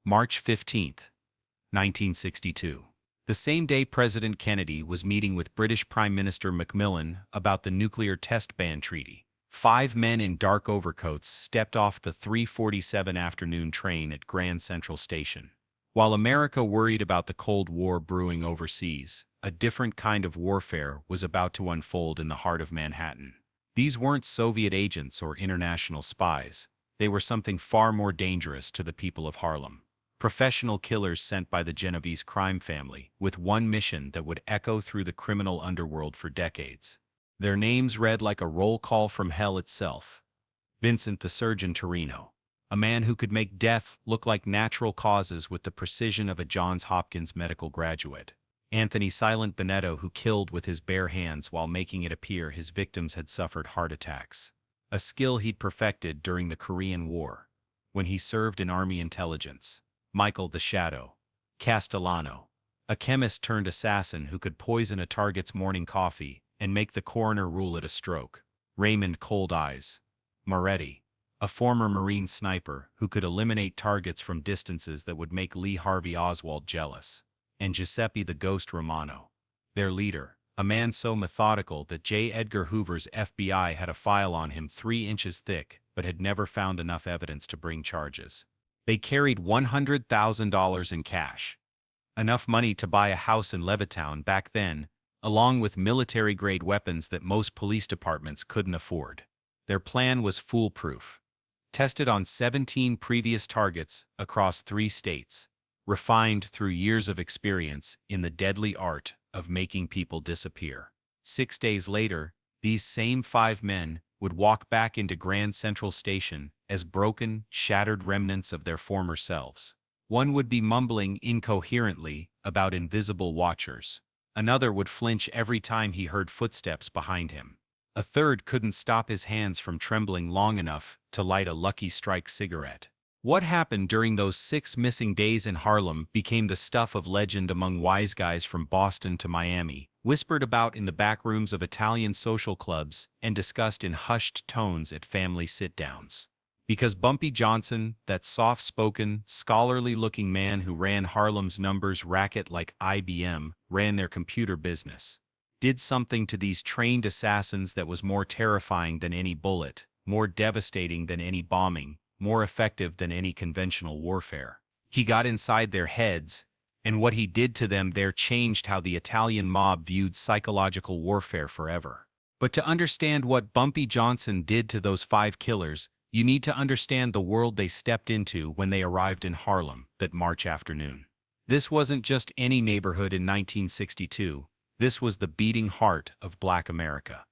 March 15, 1962. The same day President Kennedy was meeting with British Prime Minister Macmillan about the nuclear test ban treaty. 5 men in dark overcoats stepped off the 3:47 afternoon train at Grand Central Station. While America worried about the Cold War brewing overseas, a different kind of warfare was about to unfold in the heart of Manhattan. These weren't Soviet agents or international spies. They were something far more dangerous to the people of Harlem. Professional killers sent by the Genovese crime family, with one mission that would echo through the criminal underworld for decades. Their names read like a roll call from hell itself. Vincent the Surgeon Torino, a man who could make death look like natural causes with the precision of a Johns Hopkins medical graduate. Anthony Silent Bonetto, who killed with his bare hands while making it appear his victims had suffered heart attacks. A skill he'd perfected during the Korean War, when he served in Army intelligence. Michael the Shadow Castellano, a chemist turned assassin who could poison a target's morning coffee and make the coroner rule it a stroke. Raymond Cold Eyes Moretti, a former Marine sniper who could eliminate targets from distances that would make Lee Harvey Oswald jealous. And Giuseppe the Ghost Romano, their leader, a man so methodical that J. Edgar Hoover's FBI had a file on him 3 inches thick but had never found enough evidence to bring charges. They carried $100,000 in cash, enough money to buy a house in Levittown back then, along with military-grade weapons that most police departments couldn't afford. Their plan was foolproof. Tested on 17 previous targets across 3 states, refined through years of experience in the deadly art of making people disappear. 6 days later, these same 5 men would walk back into Grand Central Station as broken, shattered remnants of their former selves. One would be mumbling incoherently about invisible watchers. Another would flinch every time he heard footsteps behind him. A third couldn't stop his hands from trembling long enough to light a Lucky Strike cigarette. What happened during those 6 missing days in Harlem became the stuff of legend among wise guys from Boston to Miami, whispered about in the back rooms of Italian social clubs and discussed in hushed tones at family sit-downs. Because Bumpy Johnson, that soft-spoken, scholarly-looking man who ran Harlem's numbers racket like IBM, ran their computer business, did something to these trained assassins that was more terrifying than any bullet, more devastating than any bombing, more effective than any conventional warfare. He got inside their heads, and what he did to them there changed how the Italian mob viewed psychological warfare forever. But to understand what Bumpy Johnson did to those 5 killers, you need to understand the world they stepped into when they arrived in Harlem that March afternoon. This wasn't just any neighborhood in 1962. This was the beating heart of Black America.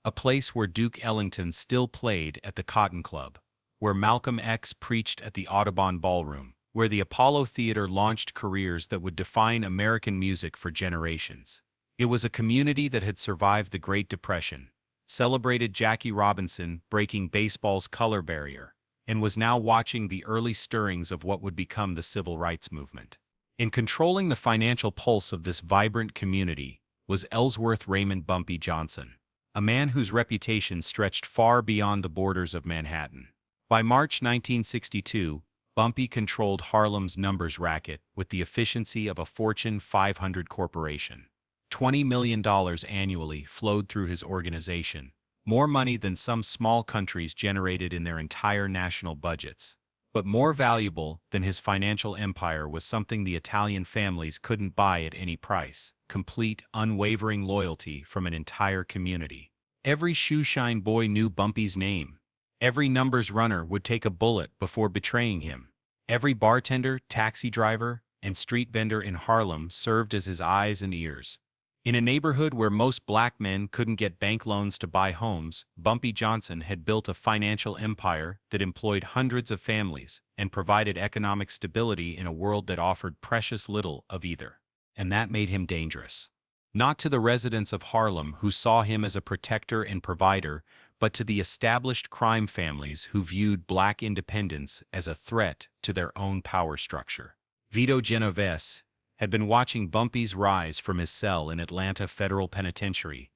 A place where Duke Ellington still played at the Cotton Club, where Malcolm X preached at the Audubon Ballroom, where the Apollo Theater launched careers that would define American music for generations. It was a community that had survived the Great Depression, celebrated Jackie Robinson breaking baseball's color barrier, and was now watching the early stirrings of what would become the civil rights movement. In controlling the financial pulse of this vibrant community was Ellsworth Raymond Bumpy Johnson, a man whose reputation stretched far beyond the borders of Manhattan. By March 1962, Bumpy controlled Harlem's numbers racket with the efficiency of a Fortune 500 corporation. $20 million annually flowed through his organization, more money than some small countries generated in their entire national budgets. But more valuable than his financial empire was something the Italian families couldn't buy at any price: complete, unwavering loyalty from an entire community. Every shoeshine boy knew Bumpy's name. Every numbers runner would take a bullet before betraying him. Every bartender, taxi driver, and street vendor in Harlem served as his eyes and ears. In a neighborhood where most black men couldn't get bank loans to buy homes, Bumpy Johnson had built a financial empire that employed hundreds of families and provided economic stability in a world that offered precious little of either. And that made him dangerous. Not to the residents of Harlem who saw him as a protector and provider, but to the established crime families who viewed black independence as a threat to their own power structure. Vito Genovese had been watching Bumpy's rise from his cell in Atlanta Federal Penitentiary,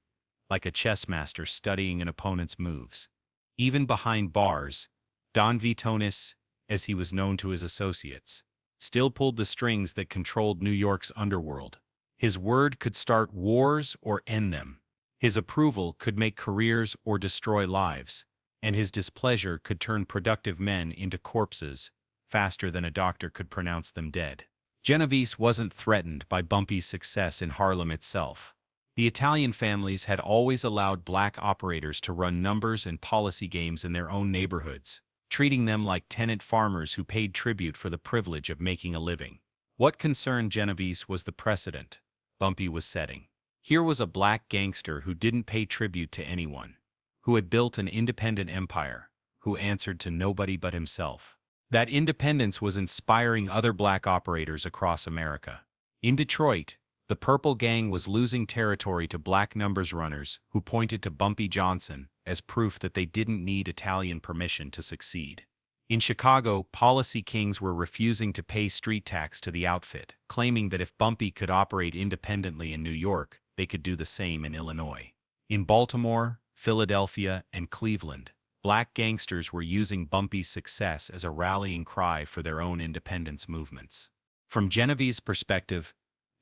like a chess master studying an opponent's moves. Even behind bars, Don Vitonis, as he was known to his associates, still pulled the strings that controlled New York's underworld. His word could start wars or end them. His approval could make careers or destroy lives, and his displeasure could turn productive men into corpses faster than a doctor could pronounce them dead. Genovese wasn't threatened by Bumpy's success in Harlem itself. The Italian families had always allowed black operators to run numbers and policy games in their own neighborhoods, treating them like tenant farmers who paid tribute for the privilege of making a living. What concerned Genovese was the precedent Bumpy was setting. Here was a black gangster who didn't pay tribute to anyone, who had built an independent empire, who answered to nobody but himself. That independence was inspiring other black operators across America. In Detroit, the Purple Gang was losing territory to black numbers runners who pointed to Bumpy Johnson as proof that they didn't need Italian permission to succeed. In Chicago, policy kings were refusing to pay street tax to the outfit, claiming that if Bumpy could operate independently in New York, they could do the same in Illinois. In Baltimore, Philadelphia, and Cleveland, black gangsters were using Bumpy's success as a rallying cry for their own independence movements. From Genovese's perspective,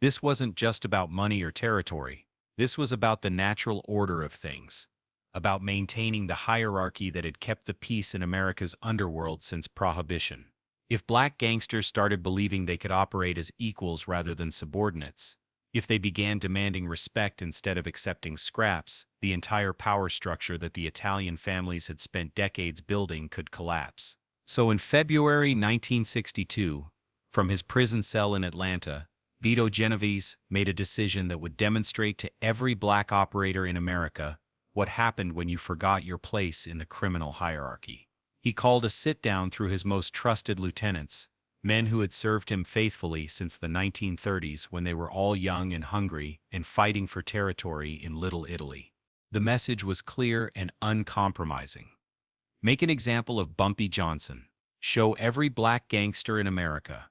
this wasn't just about money or territory. This was about the natural order of things, about maintaining the hierarchy that had kept the peace in America's underworld since Prohibition. If black gangsters started believing they could operate as equals rather than subordinates, if they began demanding respect instead of accepting scraps, the entire power structure that the Italian families had spent decades building could collapse. So in February 1962, from his prison cell in Atlanta, Vito Genovese made a decision that would demonstrate to every black operator in America what happened when you forgot your place in the criminal hierarchy. He called a sit-down through his most trusted lieutenants, men who had served him faithfully since the 1930s when they were all young and hungry and fighting for territory in Little Italy. The message was clear and uncompromising. Make an example of Bumpy Johnson. Show every black gangster in America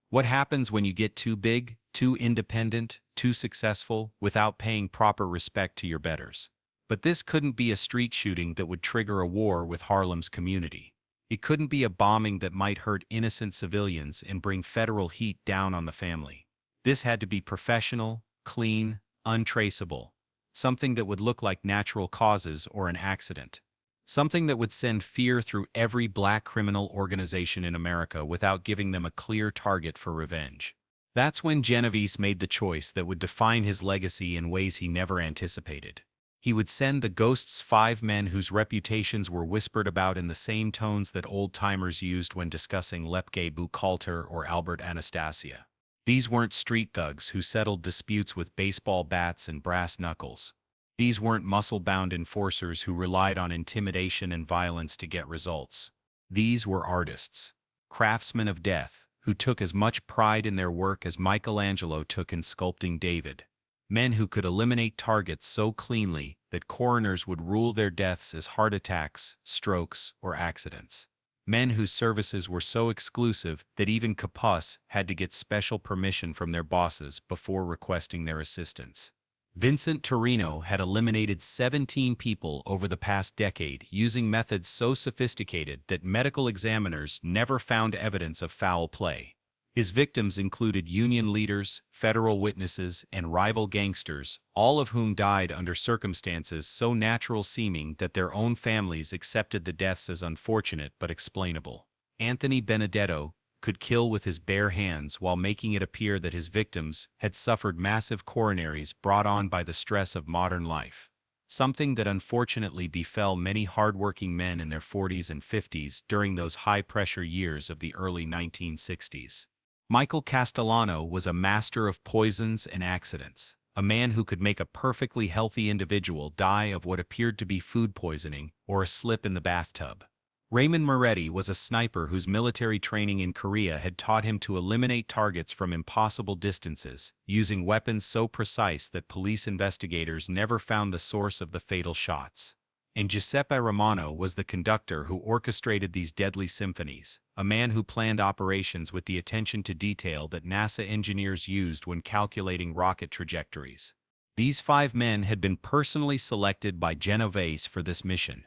what happens when you get too big, too independent, too successful, without paying proper respect to your betters. But this couldn't be a street shooting that would trigger a war with Harlem's community. It couldn't be a bombing that might hurt innocent civilians and bring federal heat down on the family. This had to be professional, clean, untraceable, something that would look like natural causes or an accident. Something that would send fear through every black criminal organization in America without giving them a clear target for revenge. That's when Genovese made the choice that would define his legacy in ways he never anticipated. He would send the Ghost's 5 men whose reputations were whispered about in the same tones that old-timers used when discussing Lepke Buchalter or Albert Anastasia. These weren't street thugs who settled disputes with baseball bats and brass knuckles. These weren't muscle-bound enforcers who relied on intimidation and violence to get results. These were artists, craftsmen of death, who took as much pride in their work as Michelangelo took in sculpting David. Men who could eliminate targets so cleanly that coroners would rule their deaths as heart attacks, strokes, or accidents. Men whose services were so exclusive that even Capus had to get special permission from their bosses before requesting their assistance. Vincent Torino had eliminated 17 people over the past decade using methods so sophisticated that medical examiners never found evidence of foul play. His victims included union leaders, federal witnesses, and rival gangsters, all of whom died under circumstances so natural-seeming that their own families accepted the deaths as unfortunate but explainable. Anthony Benedetto could kill with his bare hands while making it appear that his victims had suffered massive coronaries brought on by the stress of modern life, something that unfortunately befell many hardworking men in their 40s and 50s during those high-pressure years of the early 1960s. Michael Castellano was a master of poisons and accidents, a man who could make a perfectly healthy individual die of what appeared to be food poisoning or a slip in the bathtub. Raymond Moretti was a sniper whose military training in Korea had taught him to eliminate targets from impossible distances, using weapons so precise that police investigators never found the source of the fatal shots. And Giuseppe Romano was the conductor who orchestrated these deadly symphonies, a man who planned operations with the attention to detail that NASA engineers used when calculating rocket trajectories. These 5 men had been personally selected by Genovese for this mission,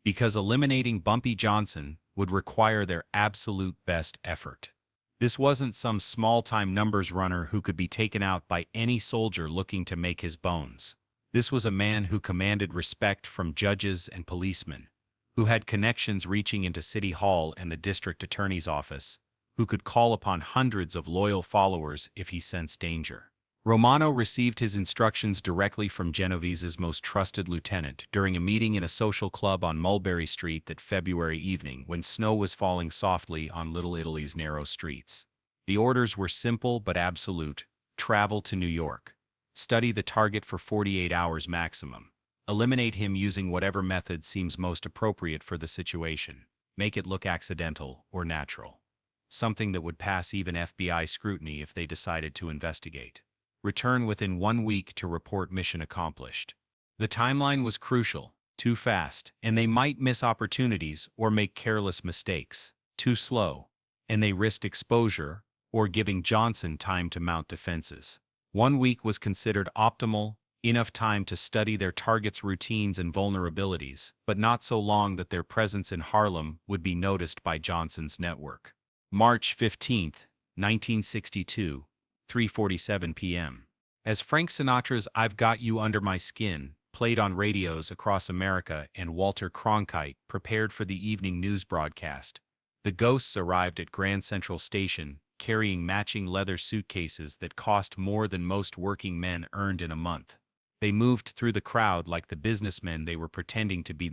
because eliminating Bumpy Johnson would require their absolute best effort. This wasn't some small-time numbers runner who could be taken out by any soldier looking to make his bones. This was a man who commanded respect from judges and policemen, who had connections reaching into City Hall and the district attorney's office, who could call upon hundreds of loyal followers if he sensed danger. Romano received his instructions directly from Genovese's most trusted lieutenant during a meeting in a social club on Mulberry Street that February evening when snow was falling softly on Little Italy's narrow streets. The orders were simple but absolute: travel to New York. Study the target for 48 hours maximum. Eliminate him using whatever method seems most appropriate for the situation. Make it look accidental or natural. Something that would pass even FBI scrutiny if they decided to investigate. Return within 1 week to report mission accomplished. The timeline was crucial. Too fast, and they might miss opportunities or make careless mistakes. Too slow, and they risked exposure or giving Johnson time to mount defenses. 1 week was considered optimal, enough time to study their targets' routines and vulnerabilities, but not so long that their presence in Harlem would be noticed by Johnson's network. March 15, 1962. 3:47 p.m. As Frank Sinatra's "I've Got You Under My Skin" played on radios across America and Walter Cronkite prepared for the evening news broadcast, the Ghosts arrived at Grand Central Station carrying matching leather suitcases that cost more than most working men earned in a month. They moved through the crowd like the businessmen they were pretending to be: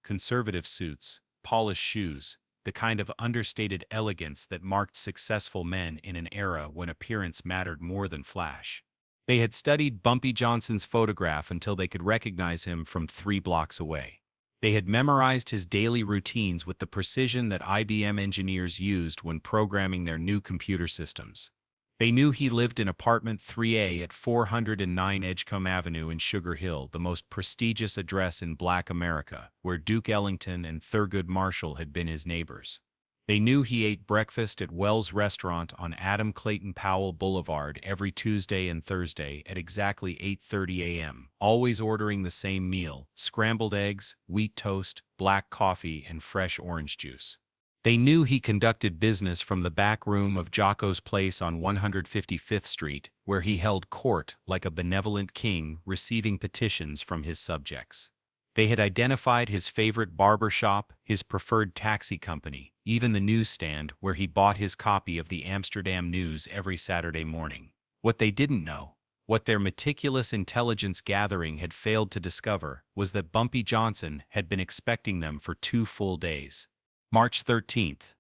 conservative suits, polished shoes, the kind of understated elegance that marked successful men in an era when appearance mattered more than flash. They had studied Bumpy Johnson's photograph until they could recognize him from 3 blocks away. They had memorized his daily routines with the precision that IBM engineers used when programming their new computer systems. They knew he lived in apartment 3A at 409 Edgecombe Avenue in Sugar Hill, the most prestigious address in Black America, where Duke Ellington and Thurgood Marshall had been his neighbors. They knew he ate breakfast at Wells Restaurant on Adam Clayton Powell Boulevard every Tuesday and Thursday at exactly 8:30 a.m., always ordering the same meal: scrambled eggs, wheat toast, black coffee, and fresh orange juice. They knew he conducted business from the back room of Jocko's place on 155th Street, where he held court like a benevolent king receiving petitions from his subjects. They had identified his favorite barber shop, his preferred taxi company, even the newsstand where he bought his copy of the Amsterdam News every Saturday morning. What they didn't know, what their meticulous intelligence gathering had failed to discover, was that Bumpy Johnson had been expecting them for 2 full days. March 13th.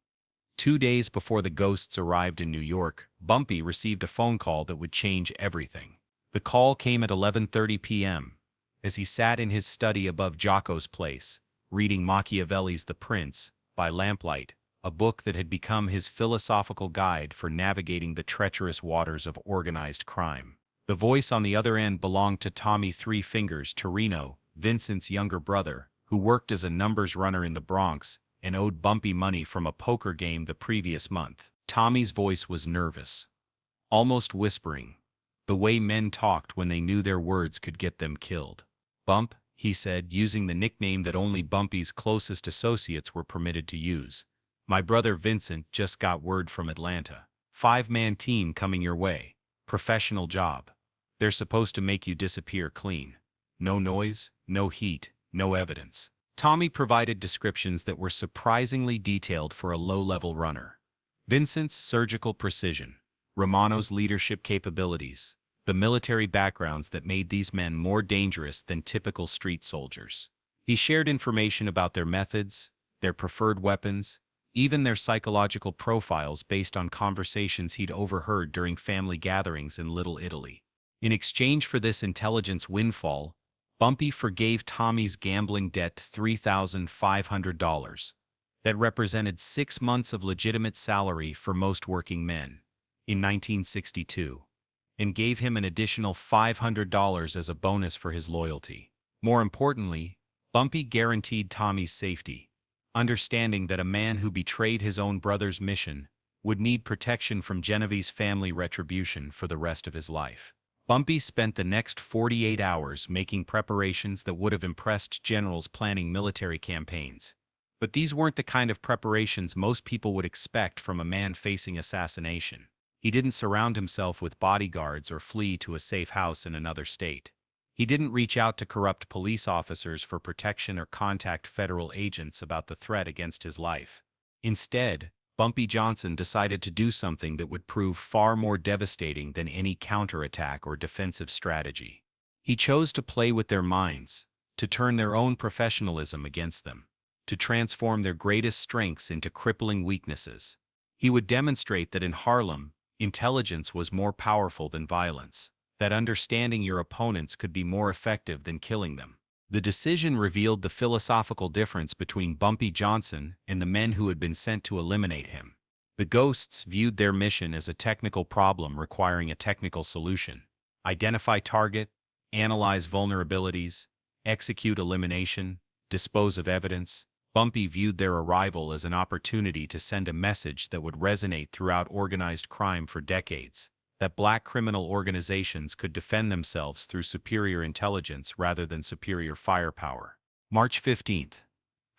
2 days before the Ghosts arrived in New York, Bumpy received a phone call that would change everything. The call came at 11:30 p.m. as he sat in his study above Jocko's place, reading Machiavelli's The Prince by lamplight, a book that had become his philosophical guide for navigating the treacherous waters of organized crime. The voice on the other end belonged to Tommy Three Fingers Torino, Vincent's younger brother, who worked as a numbers runner in the Bronx and owed Bumpy money from a poker game the previous month. Tommy's voice was nervous, almost whispering, the way men talked when they knew their words could get them killed. "Bump," he said, using the nickname that only Bumpy's closest associates were permitted to use. "My brother Vincent just got word from Atlanta. 5-man team coming your way. Professional job. They're supposed to make you disappear clean. No noise, no heat, no evidence." Tommy provided descriptions that were surprisingly detailed for a low-level runner. Vincent's surgical precision, Romano's leadership capabilities, the military backgrounds that made these men more dangerous than typical street soldiers. He shared information about their methods, their preferred weapons, even their psychological profiles based on conversations he'd overheard during family gatherings in Little Italy. In exchange for this intelligence windfall, Bumpy forgave Tommy's gambling debt $3,500. That represented 6 months of legitimate salary for most working men in 1962, and gave him an additional $500 as a bonus for his loyalty. More importantly, Bumpy guaranteed Tommy's safety, understanding that a man who betrayed his own brother's mission would need protection from Genevieve's family retribution for the rest of his life. Bumpy spent the next 48 hours making preparations that would have impressed generals planning military campaigns. But these weren't the kind of preparations most people would expect from a man facing assassination. He didn't surround himself with bodyguards or flee to a safe house in another state. He didn't reach out to corrupt police officers for protection or contact federal agents about the threat against his life. Instead, Bumpy Johnson decided to do something that would prove far more devastating than any counterattack or defensive strategy. He chose to play with their minds, to turn their own professionalism against them, to transform their greatest strengths into crippling weaknesses. He would demonstrate that in Harlem, intelligence was more powerful than violence, that understanding your opponents could be more effective than killing them. The decision revealed the philosophical difference between Bumpy Johnson and the men who had been sent to eliminate him. The Ghosts viewed their mission as a technical problem requiring a technical solution. Identify target, analyze vulnerabilities, execute elimination, dispose of evidence. Bumpy viewed their arrival as an opportunity to send a message that would resonate throughout organized crime for decades, that black criminal organizations could defend themselves through superior intelligence rather than superior firepower. March 15th,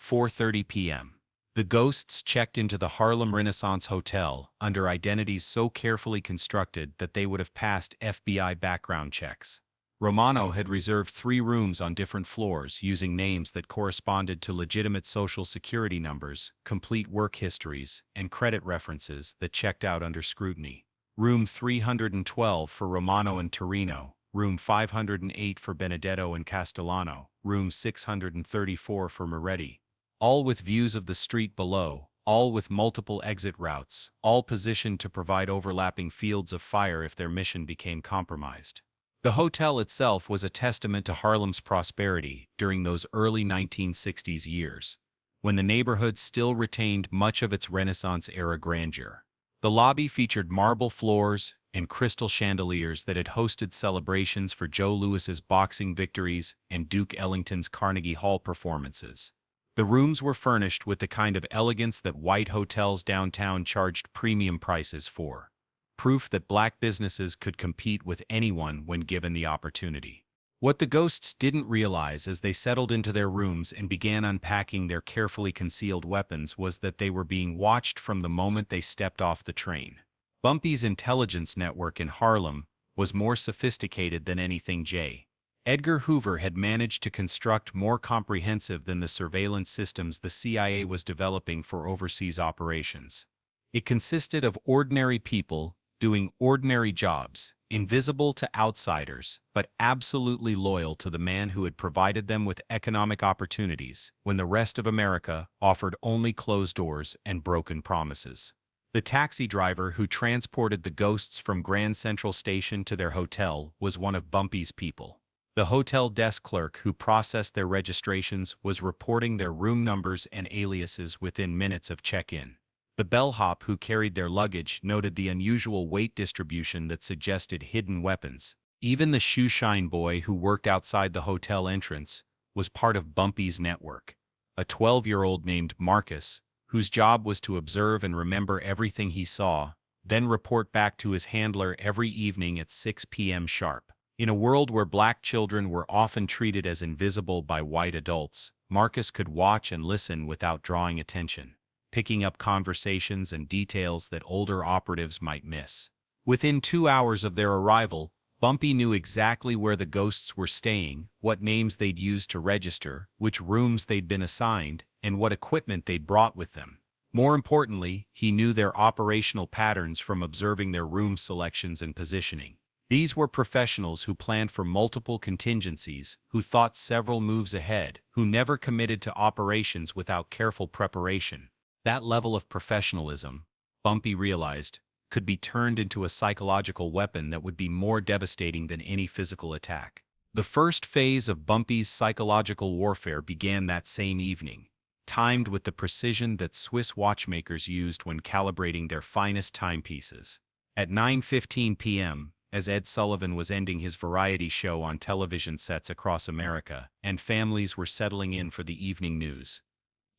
4:30 p.m. The Ghosts checked into the Harlem Renaissance Hotel under identities so carefully constructed that they would have passed FBI background checks. Romano had reserved 3 rooms on different floors using names that corresponded to legitimate social security numbers, complete work histories, and credit references that checked out under scrutiny. Room 312 for Romano and Torino, Room 508 for Benedetto and Castellano, Room 634 for Moretti. All with views of the street below, all with multiple exit routes, all positioned to provide overlapping fields of fire if their mission became compromised. The hotel itself was a testament to Harlem's prosperity during those early 1960s years, when the neighborhood still retained much of its Renaissance-era grandeur. The lobby featured marble floors and crystal chandeliers that had hosted celebrations for Joe Louis's boxing victories and Duke Ellington's Carnegie Hall performances. The rooms were furnished with the kind of elegance that white hotels downtown charged premium prices for. Proof that black businesses could compete with anyone when given the opportunity. What the Ghosts didn't realize as they settled into their rooms and began unpacking their carefully concealed weapons was that they were being watched from the moment they stepped off the train. Bumpy's intelligence network in Harlem was more sophisticated than anything J. Edgar Hoover had managed to construct, more comprehensive than the surveillance systems the CIA was developing for overseas operations. It consisted of ordinary people doing ordinary jobs, invisible to outsiders, but absolutely loyal to the man who had provided them with economic opportunities when the rest of America offered only closed doors and broken promises. The taxi driver who transported the Ghosts from Grand Central Station to their hotel was one of Bumpy's people. The hotel desk clerk who processed their registrations was reporting their room numbers and aliases within minutes of check-in. The bellhop who carried their luggage noted the unusual weight distribution that suggested hidden weapons. Even the shoeshine boy who worked outside the hotel entrance was part of Bumpy's network. A 12-year-old named Marcus, whose job was to observe and remember everything he saw, then report back to his handler every evening at 6 p.m. sharp. In a world where black children were often treated as invisible by white adults, Marcus could watch and listen without drawing attention, picking up conversations and details that older operatives might miss. Within 2 hours of their arrival, Bumpy knew exactly where the Ghosts were staying, what names they'd used to register, which rooms they'd been assigned, and what equipment they'd brought with them. More importantly, he knew their operational patterns from observing their room selections and positioning. These were professionals who planned for multiple contingencies, who thought several moves ahead, who never committed to operations without careful preparation. That level of professionalism, Bumpy realized, could be turned into a psychological weapon that would be more devastating than any physical attack. The first phase of Bumpy's psychological warfare began that same evening, timed with the precision that Swiss watchmakers used when calibrating their finest timepieces. At 9:15 p.m., as Ed Sullivan was ending his variety show on television sets across America, and families were settling in for the evening news,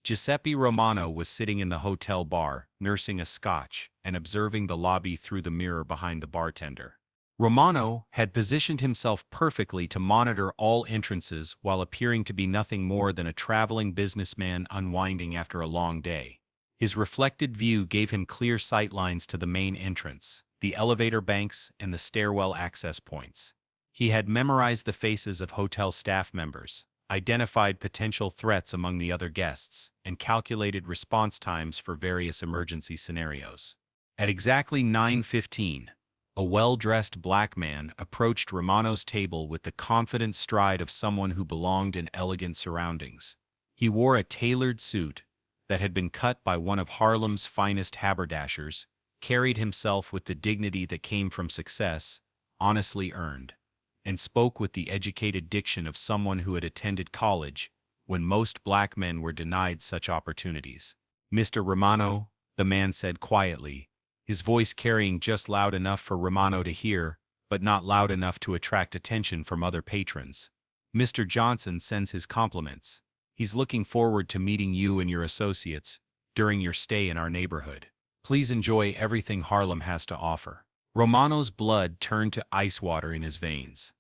Giuseppe Romano was sitting in the hotel bar, nursing a scotch, and observing the lobby through the mirror behind the bartender. Romano had positioned himself perfectly to monitor all entrances while appearing to be nothing more than a traveling businessman unwinding after a long day. His reflected view gave him clear sight lines to the main entrance, the elevator banks, and the stairwell access points. He had memorized the faces of hotel staff members, identified potential threats among the other guests, and calculated response times for various emergency scenarios. At exactly 9:15, a well-dressed black man approached Romano's table with the confident stride of someone who belonged in elegant surroundings. He wore a tailored suit that had been cut by one of Harlem's finest haberdashers, carried himself with the dignity that came from success, honestly earned, and spoke with the educated diction of someone who had attended college when most black men were denied such opportunities. "Mr. Romano," the man said quietly, his voice carrying just loud enough for Romano to hear, but not loud enough to attract attention from other patrons. "Mr. Johnson sends his compliments. He's looking forward to meeting you and your associates during your stay in our neighborhood. Please enjoy everything Harlem has to offer." Romano's blood turned to ice water in his veins.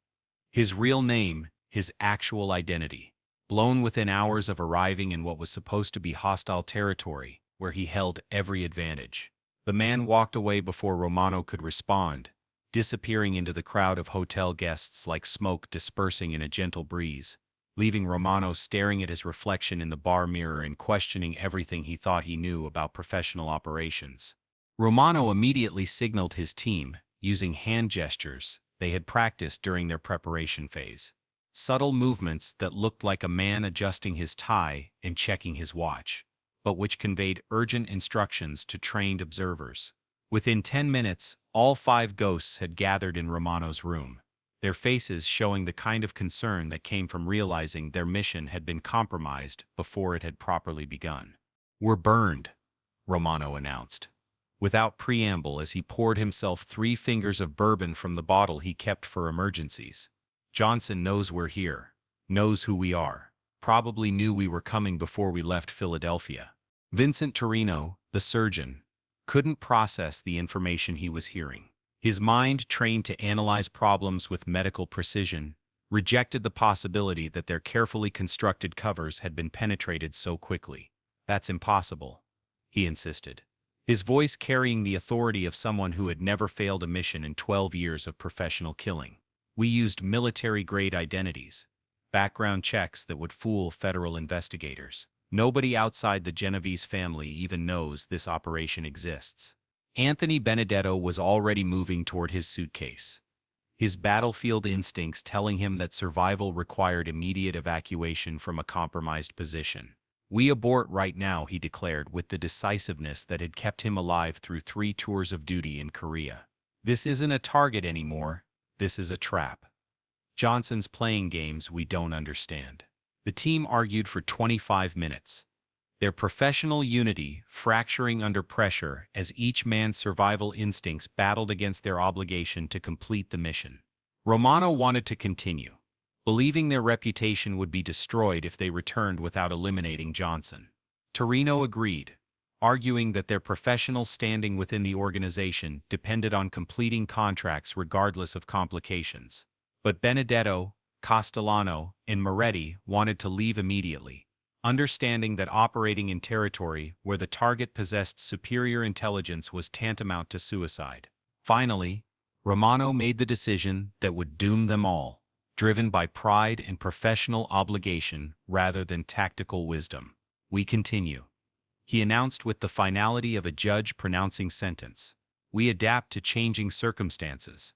His real name, his actual identity, blown within hours of arriving in what was supposed to be hostile territory, where he held every advantage. The man walked away before Romano could respond, disappearing into the crowd of hotel guests like smoke dispersing in a gentle breeze, leaving Romano staring at his reflection in the bar mirror and questioning everything he thought he knew about professional operations. Romano immediately signaled his team, using hand gestures they had practiced during their preparation phase. Subtle movements that looked like a man adjusting his tie and checking his watch, but which conveyed urgent instructions to trained observers. Within 10 minutes, all 5 ghosts had gathered in Romano's room, their faces showing the kind of concern that came from realizing their mission had been compromised before it had properly begun. "We're burned," Romano announced, without preamble, as he poured himself 3 fingers of bourbon from the bottle he kept for emergencies. "Johnson knows we're here, knows who we are, probably knew we were coming before we left Philadelphia." Vincent Torino, the surgeon, couldn't process the information he was hearing. His mind, trained to analyze problems with medical precision, rejected the possibility that their carefully constructed covers had been penetrated so quickly. "That's impossible," he insisted, his voice carrying the authority of someone who had never failed a mission in 12 years of professional killing. "We used military-grade identities, background checks that would fool federal investigators. Nobody outside the Genovese family even knows this operation exists." Anthony Benedetto was already moving toward his suitcase, his battlefield instincts telling him that survival required immediate evacuation from a compromised position. "We abort right now," he declared with the decisiveness that had kept him alive through 3 tours of duty in Korea. "This isn't a target anymore, this is a trap. Johnson's playing games we don't understand." The team argued for 25 minutes, their professional unity fracturing under pressure as each man's survival instincts battled against their obligation to complete the mission. Romano wanted to continue, believing their reputation would be destroyed if they returned without eliminating Johnson. Torino agreed, arguing that their professional standing within the organization depended on completing contracts regardless of complications. But Benedetto, Castellano, and Moretti wanted to leave immediately, understanding that operating in territory where the target possessed superior intelligence was tantamount to suicide. Finally, Romano made the decision that would doom them all, driven by pride and professional obligation rather than tactical wisdom. "We continue," he announced with the finality of a judge pronouncing sentence. "We adapt to changing circumstances.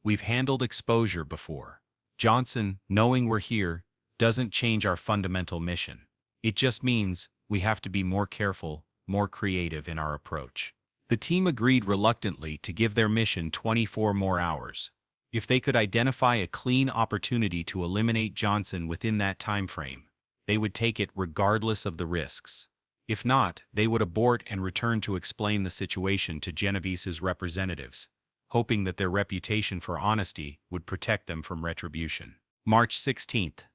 We've handled exposure before. Johnson, knowing we're here, doesn't change our fundamental mission. It just means we have to be more careful, more creative in our approach." The team agreed reluctantly to give their mission 24 more hours. If they could identify a clean opportunity to eliminate Johnson within that time frame, they would take it regardless of the risks. If not, they would abort and return to explain the situation to Genovese's representatives, hoping that their reputation for honesty would protect them from retribution. March 16th,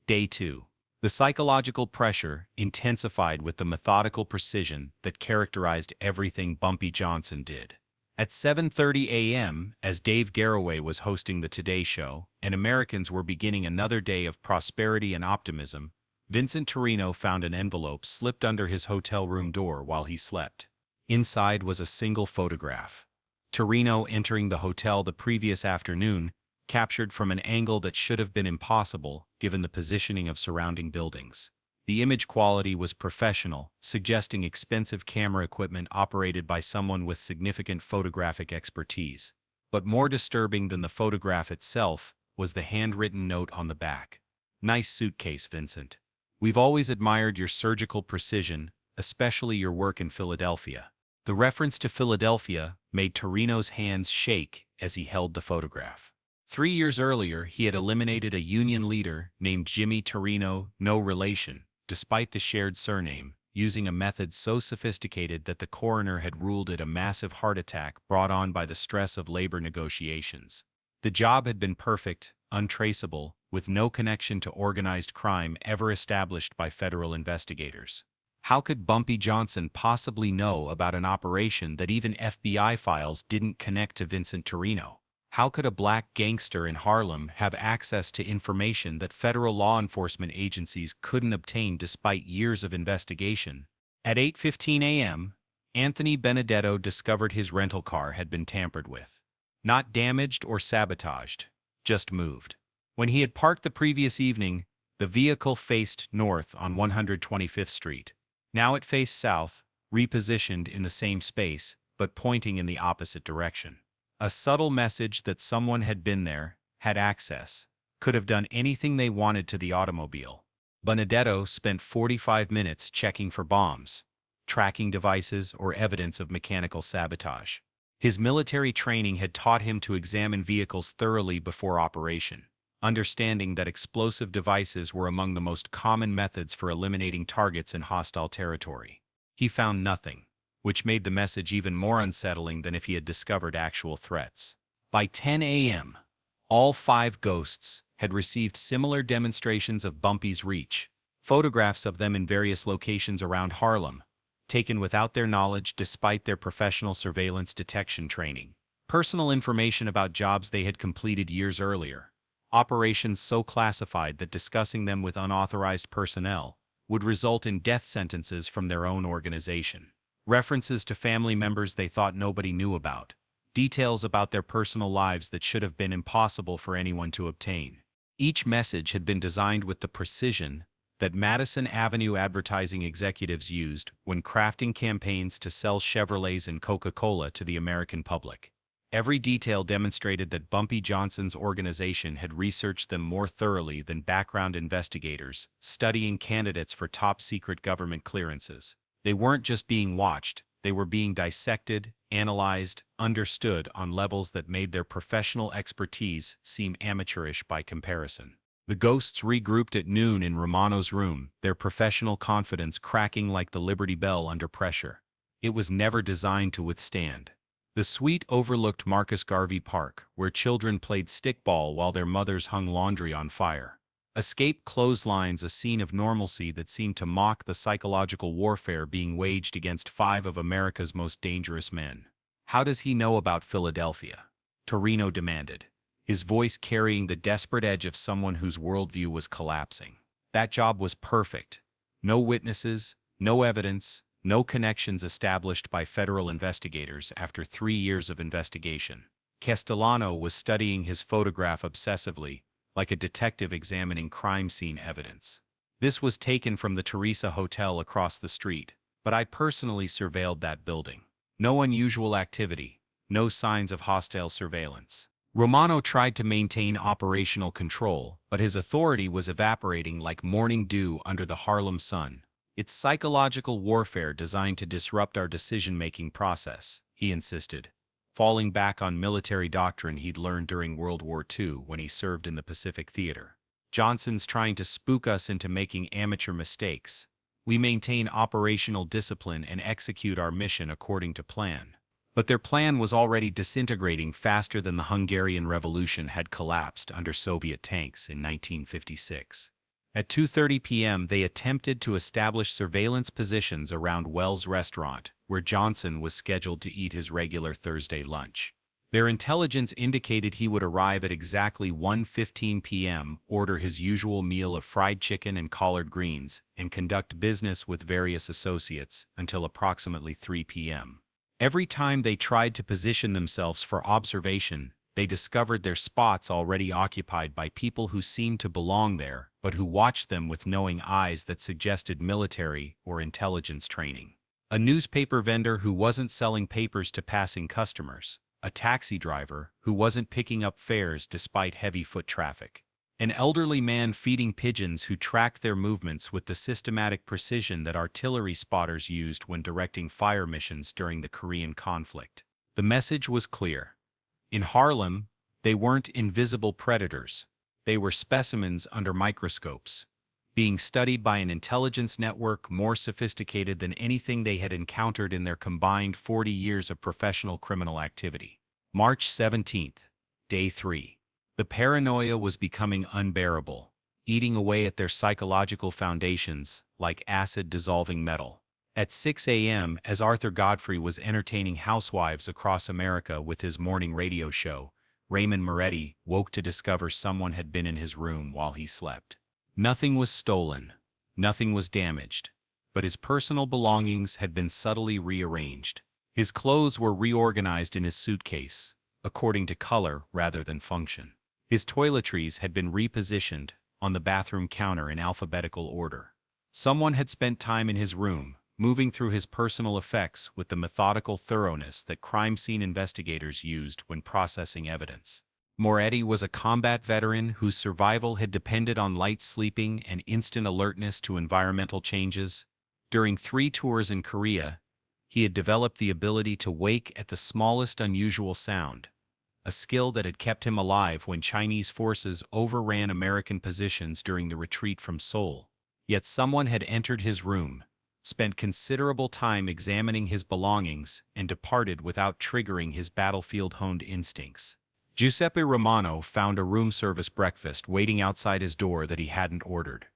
Day 2. The psychological pressure intensified with the methodical precision that characterized everything Bumpy Johnson did. At 7:30 a.m., as Dave Garroway was hosting the Today Show, and Americans were beginning another day of prosperity and optimism, Vincent Torino found an envelope slipped under his hotel room door while he slept. Inside was a single photograph. Torino entering the hotel the previous afternoon, captured from an angle that should have been impossible given the positioning of surrounding buildings. The image quality was professional, suggesting expensive camera equipment operated by someone with significant photographic expertise. But more disturbing than the photograph itself was the handwritten note on the back. "Nice suitcase, Vincent. We've always admired your surgical precision, especially your work in Philadelphia." The reference to Philadelphia made Torino's hands shake as he held the photograph. 3 years earlier, he had eliminated a union leader named Jimmy Torino, no relation, despite the shared surname, using a method so sophisticated that the coroner had ruled it a massive heart attack brought on by the stress of labor negotiations. The job had been perfect, untraceable, with no connection to organized crime ever established by federal investigators. How could Bumpy Johnson possibly know about an operation that even FBI files didn't connect to Vincent Torino? How could a black gangster in Harlem have access to information that federal law enforcement agencies couldn't obtain despite years of investigation? At 8:15 a.m., Anthony Benedetto discovered his rental car had been tampered with. Not damaged or sabotaged, just moved. When he had parked the previous evening, the vehicle faced north on 125th Street. Now it faced south, repositioned in the same space, but pointing in the opposite direction. A subtle message that someone had been there, had access, could have done anything they wanted to the automobile. Benedetto spent 45 minutes checking for bombs, tracking devices, or evidence of mechanical sabotage. His military training had taught him to examine vehicles thoroughly before operation, understanding that explosive devices were among the most common methods for eliminating targets in hostile territory. He found nothing, which made the message even more unsettling than if he had discovered actual threats. By 10 a.m., all 5 ghosts had received similar demonstrations of Bumpy's reach, photographs of them in various locations around Harlem, taken without their knowledge despite their professional surveillance detection training. Personal information about jobs they had completed years earlier, operations so classified that discussing them with unauthorized personnel would result in death sentences from their own organization. References to family members they thought nobody knew about, details about their personal lives that should have been impossible for anyone to obtain. Each message had been designed with the precision that Madison Avenue advertising executives used when crafting campaigns to sell Chevrolets and Coca-Cola to the American public. Every detail demonstrated that Bumpy Johnson's organization had researched them more thoroughly than background investigators, studying candidates for top-secret government clearances. They weren't just being watched, they were being dissected, analyzed, understood on levels that made their professional expertise seem amateurish by comparison. The ghosts regrouped at noon in Romano's room, their professional confidence cracking like the Liberty Bell under pressure. It was never designed to withstand. The suite overlooked Marcus Garvey Park, where children played stickball while their mothers hung laundry on fire. Escape clotheslines, a scene of normalcy that seemed to mock the psychological warfare being waged against 5 of America's most dangerous men. "How does he know about Philadelphia?" Torino demanded, his voice carrying the desperate edge of someone whose worldview was collapsing. That job was perfect. No witnesses, no evidence, no connections established by federal investigators after 3 years of investigation. Castellano was studying his photograph obsessively, like a detective examining crime scene evidence. "This was taken from the Teresa Hotel across the street, but I personally surveilled that building. No unusual activity, no signs of hostile surveillance." Romano tried to maintain operational control, but his authority was evaporating like morning dew under the Harlem sun. "It's psychological warfare designed to disrupt our decision-making process," he insisted, falling back on military doctrine he'd learned during World War II when he served in the Pacific Theater. "Johnson's trying to spook us into making amateur mistakes. We maintain operational discipline and execute our mission according to plan." But their plan was already disintegrating faster than the Hungarian Revolution had collapsed under Soviet tanks in 1956. At 2:30 p.m., they attempted to establish surveillance positions around Wells' restaurant, where Johnson was scheduled to eat his regular Thursday lunch. Their intelligence indicated he would arrive at exactly 1:15 p.m., order his usual meal of fried chicken and collard greens, and conduct business with various associates until approximately 3 p.m. Every time they tried to position themselves for observation, they discovered their spots already occupied by people who seemed to belong there, but who watched them with knowing eyes that suggested military or intelligence training. A newspaper vendor who wasn't selling papers to passing customers. A taxi driver who wasn't picking up fares despite heavy foot traffic. An elderly man feeding pigeons who tracked their movements with the systematic precision that artillery spotters used when directing fire missions during the Korean conflict. The message was clear. In Harlem, they weren't invisible predators. They were specimens under microscopes, being studied by an intelligence network more sophisticated than anything they had encountered in their combined 40 years of professional criminal activity. March 17th, Day 3. The paranoia was becoming unbearable, eating away at their psychological foundations like acid-dissolving metal. At 6 a.m., as Arthur Godfrey was entertaining housewives across America with his morning radio show, Raymond Moretti woke to discover someone had been in his room while he slept. Nothing was stolen, nothing was damaged, but his personal belongings had been subtly rearranged. His clothes were reorganized in his suitcase, according to color rather than function. His toiletries had been repositioned on the bathroom counter in alphabetical order. Someone had spent time in his room, moving through his personal effects with the methodical thoroughness that crime scene investigators used when processing evidence. Moretti was a combat veteran whose survival had depended on light sleeping and instant alertness to environmental changes. During 3 tours in Korea, he had developed the ability to wake at the smallest unusual sound, a skill that had kept him alive when Chinese forces overran American positions during the retreat from Seoul. Yet someone had entered his room, spent considerable time examining his belongings, and departed without triggering his battlefield-honed instincts. Giuseppe Romano found a room service breakfast waiting outside his door that he hadn't ordered.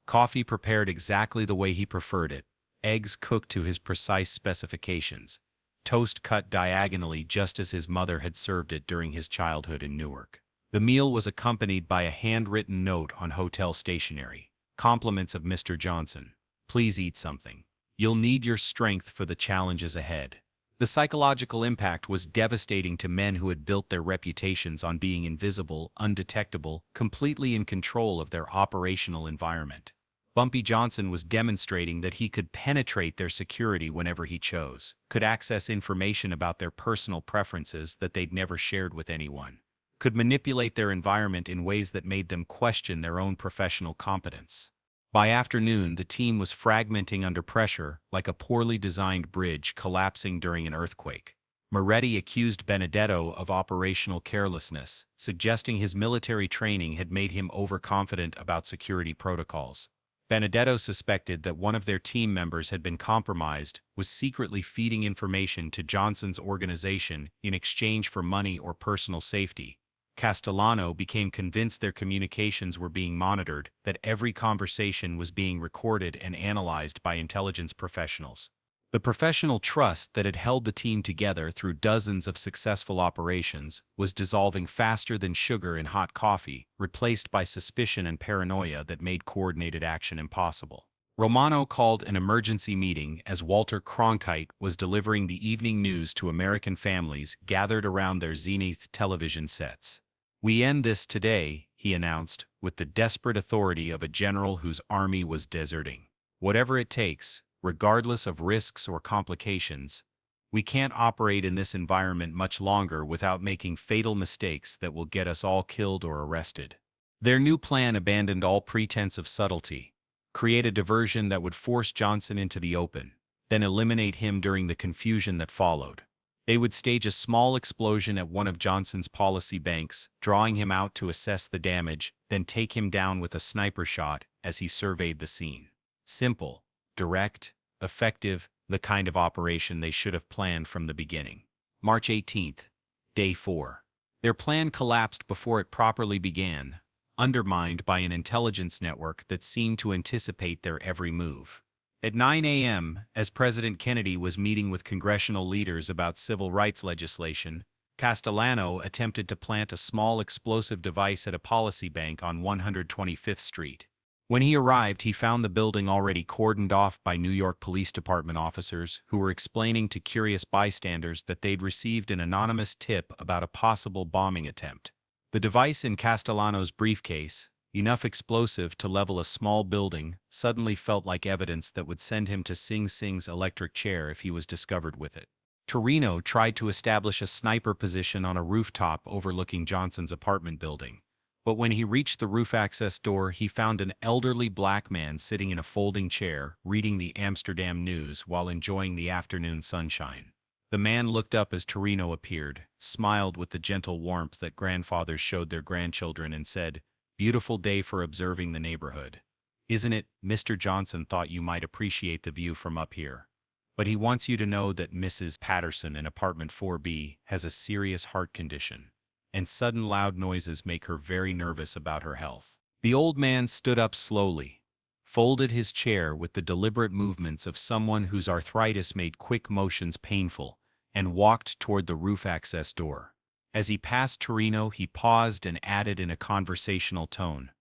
Coffee prepared exactly the way he preferred it, eggs cooked to his precise specifications, toast cut diagonally just as his mother had served it during his childhood in Newark. The meal was accompanied by a handwritten note on hotel stationery. Compliments of Mr. Johnson. Please eat something. You'll need your strength for the challenges ahead. The psychological impact was devastating to men who had built their reputations on being invisible, undetectable, completely in control of their operational environment. Bumpy Johnson was demonstrating that he could penetrate their security whenever he chose, could access information about their personal preferences that they'd never shared with anyone, could manipulate their environment in ways that made them question their own professional competence. By afternoon, the team was fragmenting under pressure like a poorly designed bridge collapsing during an earthquake. Moretti accused Benedetto of operational carelessness, suggesting his military training had made him overconfident about security protocols. Benedetto suspected that one of their team members had been compromised, was secretly feeding information to Johnson's organization in exchange for money or personal safety. Castellano became convinced their communications were being monitored, that every conversation was being recorded and analyzed by intelligence professionals. The professional trust that had held the team together through dozens of successful operations was dissolving faster than sugar in hot coffee, replaced by suspicion and paranoia that made coordinated action impossible. Romano called an emergency meeting as Walter Cronkite was delivering the evening news to American families gathered around their Zenith television sets. "We end this today," he announced, with the desperate authority of a general whose army was deserting. "Whatever it takes, regardless of risks or complications. We can't operate in this environment much longer without making fatal mistakes that will get us all killed or arrested." Their new plan abandoned all pretense of subtlety, create a diversion that would force Johnson into the open, then eliminate him during the confusion that followed. They would stage a small explosion at one of Johnson's policy banks, drawing him out to assess the damage, then take him down with a sniper shot as he surveyed the scene. Simple, direct, effective, the kind of operation they should have planned from the beginning. March 18th, Day 4. Their plan collapsed before it properly began. undermined by an intelligence network that seemed to anticipate their every move. At 9 a.m., as President Kennedy was meeting with congressional leaders about civil rights legislation, Castellano attempted to plant a small explosive device at a policy bank on 125th Street. When he arrived, he found the building already cordoned off by New York Police Department officers who were explaining to curious bystanders that they'd received an anonymous tip about a possible bombing attempt. The device in Castellano's briefcase, enough explosive to level a small building, suddenly felt like evidence that would send him to Sing Sing's electric chair if he was discovered with it. Torino tried to establish a sniper position on a rooftop overlooking Johnson's apartment building, but when he reached the roof access door, he found an elderly black man sitting in a folding chair, reading the Amsterdam news while enjoying the afternoon sunshine. The man looked up as Torino appeared, smiled with the gentle warmth that grandfathers showed their grandchildren, and said, "Beautiful day for observing the neighborhood. Isn't it? Mr. Johnson thought you might appreciate the view from up here. But he wants you to know that Mrs. Patterson in apartment 4B has a serious heart condition, and sudden loud noises make her very nervous about her health." The old man stood up slowly, folded his chair with the deliberate movements of someone whose arthritis made quick motions painful, and walked toward the roof access door. As he passed Torino, he paused and added in a conversational tone,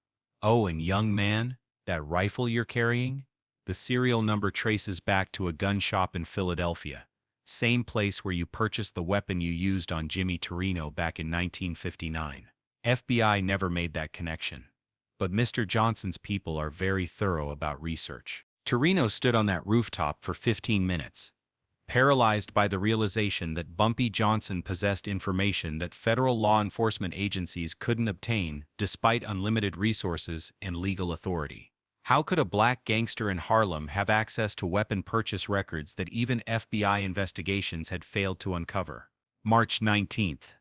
"Oh, and young man, that rifle you're carrying? The serial number traces back to a gun shop in Philadelphia, same place where you purchased the weapon you used on Jimmy Torino back in 1959. FBI never made that connection. But Mr. Johnson's people are very thorough about research." Torino stood on that rooftop for 15 minutes, paralyzed by the realization that Bumpy Johnson possessed information that federal law enforcement agencies couldn't obtain despite unlimited resources and legal authority. How could a black gangster in Harlem have access to weapon purchase records that even FBI investigations had failed to uncover? March 19th,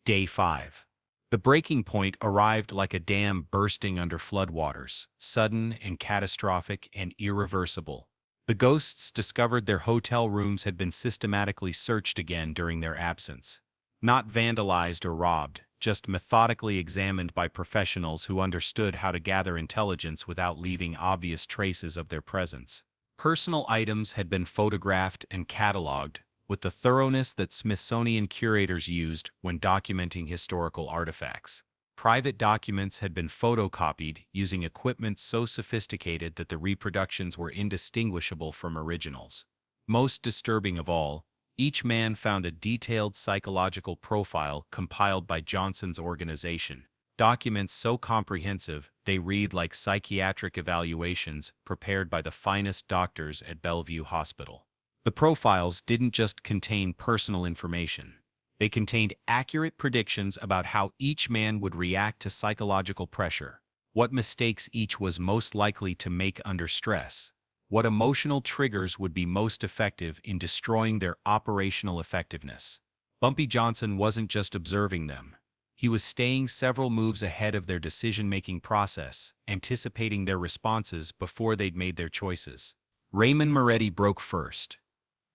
Day 5. The breaking point arrived like a dam bursting under floodwaters, sudden and catastrophic and irreversible. The ghosts discovered their hotel rooms had been systematically searched again during their absence. Not vandalized or robbed, just methodically examined by professionals who understood how to gather intelligence without leaving obvious traces of their presence. Personal items had been photographed and cataloged with the thoroughness that Smithsonian curators used when documenting historical artifacts. Private documents had been photocopied using equipment so sophisticated that the reproductions were indistinguishable from originals. Most disturbing of all, each man found a detailed psychological profile compiled by Johnson's organization, documents so comprehensive they read like psychiatric evaluations prepared by the finest doctors at Bellevue Hospital. The profiles didn't just contain personal information. They contained accurate predictions about how each man would react to psychological pressure, what mistakes each was most likely to make under stress, what emotional triggers would be most effective in destroying their operational effectiveness. Bumpy Johnson wasn't just observing them. He was staying several moves ahead of their decision-making process, anticipating their responses before they'd made their choices. Raymond Moretti broke first,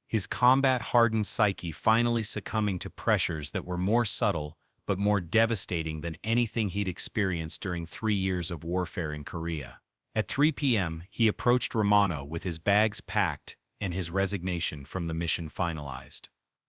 his combat-hardened psyche finally succumbing to pressures that were more subtle but more devastating than anything he'd experienced during 3 years of warfare in Korea. At 3 p.m., he approached Romano with his bags packed and his resignation from the mission finalized.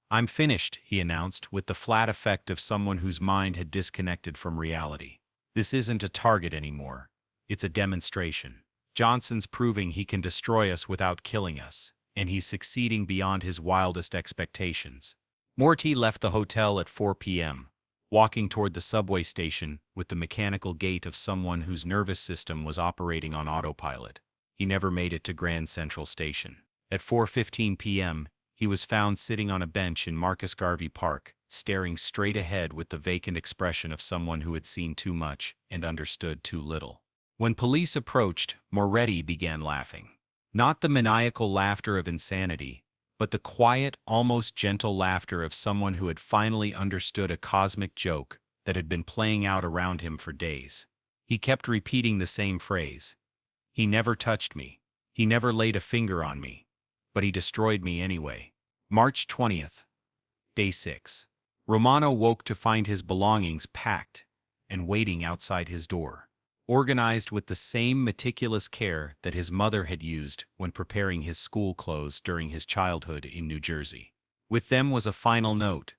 "I'm finished," he announced with the flat effect of someone whose mind had disconnected from reality. "This isn't a target anymore. It's a demonstration. Johnson's proving he can destroy us without killing us, and he's succeeding beyond his wildest expectations." Morty left the hotel at 4 p.m., walking toward the subway station with the mechanical gait of someone whose nervous system was operating on autopilot. He never made it to Grand Central Station. At 4:15 p.m., he was found sitting on a bench in Marcus Garvey Park, staring straight ahead with the vacant expression of someone who had seen too much and understood too little. When police approached, Moretti began laughing. Not the maniacal laughter of insanity, but the quiet, almost gentle laughter of someone who had finally understood a cosmic joke that had been playing out around him for days. He kept repeating the same phrase. "He never touched me. He never laid a finger on me. But he destroyed me anyway." March 20th, Day 6. Romano woke to find his belongings packed and waiting outside his door. organized with the same meticulous care that his mother had used when preparing his school clothes during his childhood in New Jersey. With them was a final note.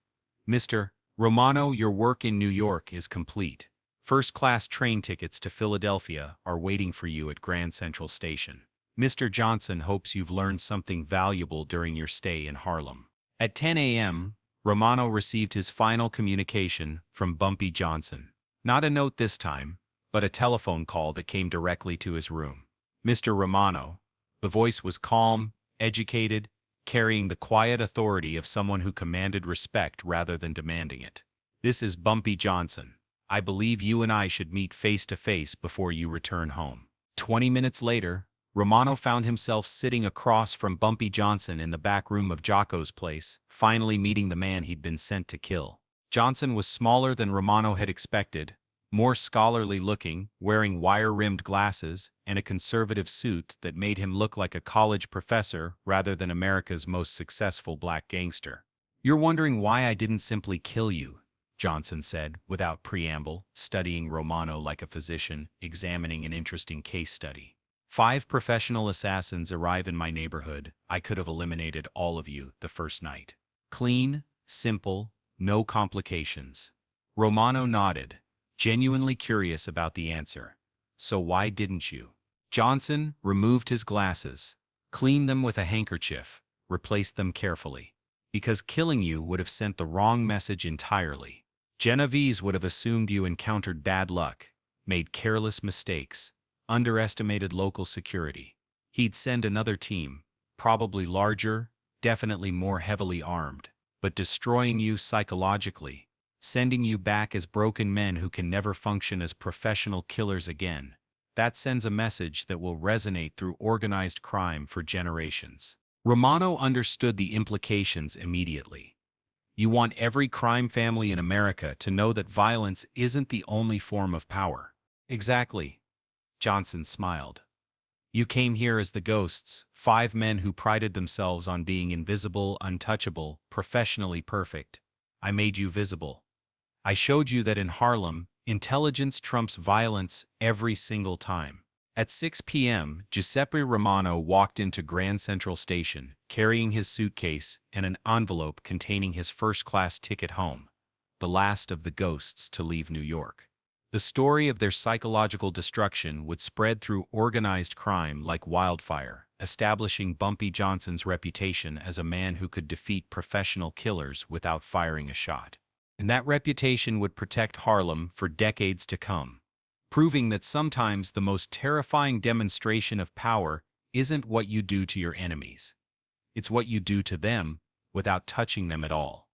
Mr. Romano, your work in New York is complete. First-class train tickets to Philadelphia are waiting for you at Grand Central Station. Mr. Johnson hopes you've learned something valuable during your stay in Harlem. At 10 a.m., Romano received his final communication from Bumpy Johnson. Not a note this time, but a telephone call that came directly to his room. Mr. Romano. The voice was calm, educated, carrying the quiet authority of someone who commanded respect rather than demanding it. This is Bumpy Johnson. I believe you and I should meet face to face before you return home. 20 minutes later, Romano found himself sitting across from Bumpy Johnson in the back room of Jocko's place, finally meeting the man he'd been sent to kill. Johnson was smaller than Romano had expected, more scholarly looking, wearing wire-rimmed glasses and a conservative suit that made him look like a college professor rather than America's most successful black gangster. "You're wondering why I didn't simply kill you," Johnson said, without preamble, studying Romano like a physician examining an interesting case study. 5 professional assassins arrive in my neighborhood. I could have eliminated all of you the first night. Clean, simple, no complications. Romano nodded, genuinely curious about the answer. So why didn't you? Johnson removed his glasses, cleaned them with a handkerchief, replaced them carefully. Because killing you would have sent the wrong message entirely. Genovese would have assumed you encountered bad luck, made careless mistakes, underestimated local security. He'd send another team, probably larger, definitely more heavily armed, but destroying you psychologically, sending you back as broken men who can never function as professional killers again. That sends a message that will resonate through organized crime for generations. Romano understood the implications immediately. You want every crime family in America to know that violence isn't the only form of power. Exactly. Johnson smiled. You came here as the ghosts, 5 men who prided themselves on being invisible, untouchable, professionally perfect. I made you visible. I showed you that in Harlem, intelligence trumps violence every single time. At 6 p.m., Giuseppe Romano walked into Grand Central Station, carrying his suitcase and an envelope containing his first-class ticket home, the last of the ghosts to leave New York. The story of their psychological destruction would spread through organized crime like wildfire, establishing Bumpy Johnson's reputation as a man who could defeat professional killers without firing a shot. And that reputation would protect Harlem for decades to come, proving that sometimes the most terrifying demonstration of power isn't what you do to your enemies. It's what you do to them without touching them at all.